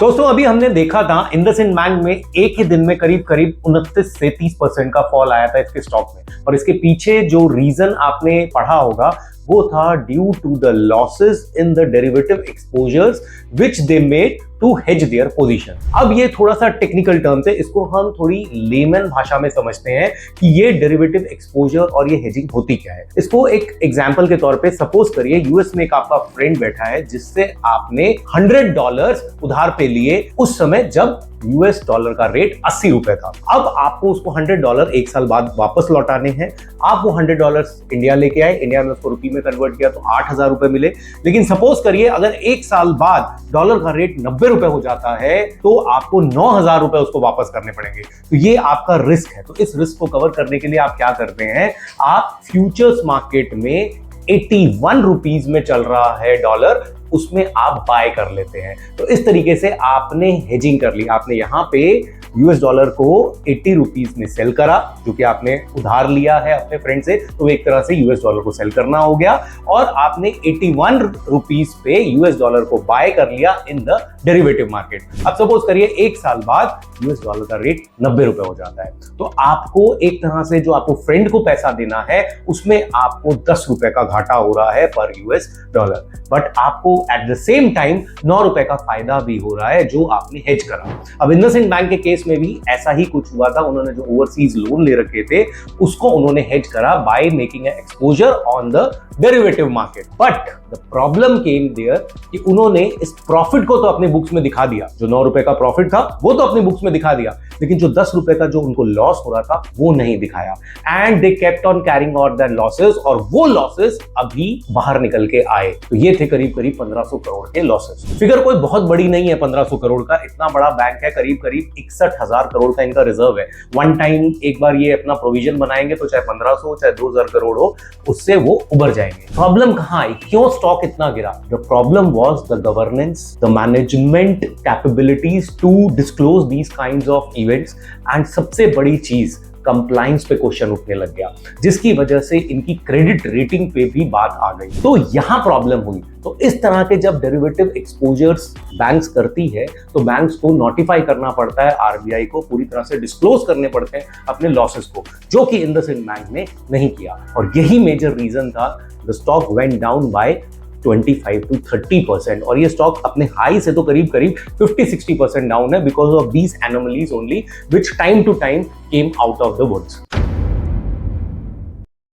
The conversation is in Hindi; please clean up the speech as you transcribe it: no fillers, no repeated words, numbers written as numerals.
दोस्तों अभी हमने देखा था इंडसइंड बैंक में एक ही दिन में करीब करीब 29 से 30% का फॉल आया था इसके स्टॉक में, और इसके पीछे जो रीजन आपने पढ़ा होगा वो था due to the losses in the derivative exposures which they made to hedge their position. अब ये थोड़ा सा टेक्निकल टर्म्स है, इसको हम थोड़ी लेमन भाषा में समझते हैं कि ये डेरिवेटिव एक्सपोजर और ये हेजिंग होती क्या है। इसको एक एग्जांपल के तौर पे सपोज करिए यूएस में एक आपका फ्रेंड बैठा है जिससे आपने $100 उधार पे लिए उस समय जब यूएस डॉलर का रेट 80 रुपए था। अब आपको उसको $100 एक साल बाद वापस लौटाने हैं। आप वो $100 इंडिया लेके आए, इंडिया में उसको रुपये में कन्वर्ट किया तो 8,000 रुपए मिले। लेकिन सपोज करिए अगर एक साल बाद डॉलर का रेट 90 रुपए हो जाता है तो आपको 9,000 रुपए उसको वापस करने पड़ेंगे। तो ये आपका रिस्क है। तो इस रिस्क को कवर करने के लिए आप क्या करते हैं, आप फ्यूचर्स मार्केट में 81 रुपीज में चल रहा है डॉलर, उसमें आप बाय कर लेते हैं। तो इस तरीके से आपने हेजिंग कर ली। आपने यहां पे यूएस डॉलर को 80 रुपीज में सेल करा, जो कि आपने उधार लिया है अपने फ्रेंड से, तो एक तरह से यूएस डॉलर को सेल करना हो गया, और आपने 81 रुपीज पे यूएस डॉलर को बाय कर लिया इन द डेरिवेटिव मार्केट। अब सपोज करिए एक साल बाद यूएस डॉलर का रेट 90 रुपए हो जाता है, तो आपको एक तरह से जो आपको फ्रेंड को पैसा देना है उसमें आपको 10 रुपए का घाटा हो रहा है पर यूएस डॉलर, बट आपको एट द सेम टाइम 9 रुपए का फायदा भी हो रहा है जो आपने हेज करा। अब इंडसइंड बैंक के केस में भी ऐसा ही कुछ हुआ था। उन्होंने जो ओवरसीज लोन ले रखे थे उसको उन्होंने हेज करा by making an exposure on the derivative market, but the problem came there कि उन्होंने इस प्रॉफिट को तो अपने बुक्स में दिखा दिया, जो 9 रुपए का प्रॉफिट था वो तो अपने बुक्स में दिखा दिया, लेकिन जो 10 रुपए का जो उनको लॉस हो रहा था वो नहीं दिखाया, and they kept on carrying out that losses, और वो लॉसेस अभी बाहर निकल के आए। तो ये थे करीब करीब 1500 करोड़ के लॉसेस। फिगर कोई बहुत बड़ी नहीं है 1500 करोड़ का, इतना बड़ा बैंक है, करीब करीब 61,000 करोड़ का इनका रिजर्व है। वन टाइम एक बार ये अपना प्रोविजन बनाएंगे तो चाहे 1500 चाहे 2000 करोड़ हो, उससे वो उबर जाएंगे। प्रॉब्लम कहां आई, क्यों स्टॉक इतना गिरा? The problem was the governance, the management capabilities to disclose these kinds of events, and सबसे बड़ी चीज कंप्लायंस पे क्वेश्चन उठने लग गया, जिसकी वजह से इनकी क्रेडिट रेटिंग पे भी बात आ गई। तो यहां प्रॉब्लम हुई। तो इस तरह के जब डेरिवेटिव एक्सपोजर्स बैंक्स करती है तो बैंक्स को नोटिफाई करना पड़ता है, आरबीआई को पूरी तरह से डिस्क्लोज करने पड़ते हैं अपने लॉसेस को, जो कि इंडसइंड बैंक ने नहीं किया, और यही मेजर रीजन था the stock went down by 25 to 30%, और ये स्टॉक अपने हाई से तो करीब करीब 50-60% डाउन है because of these anomalies only which time to time came out of the woods.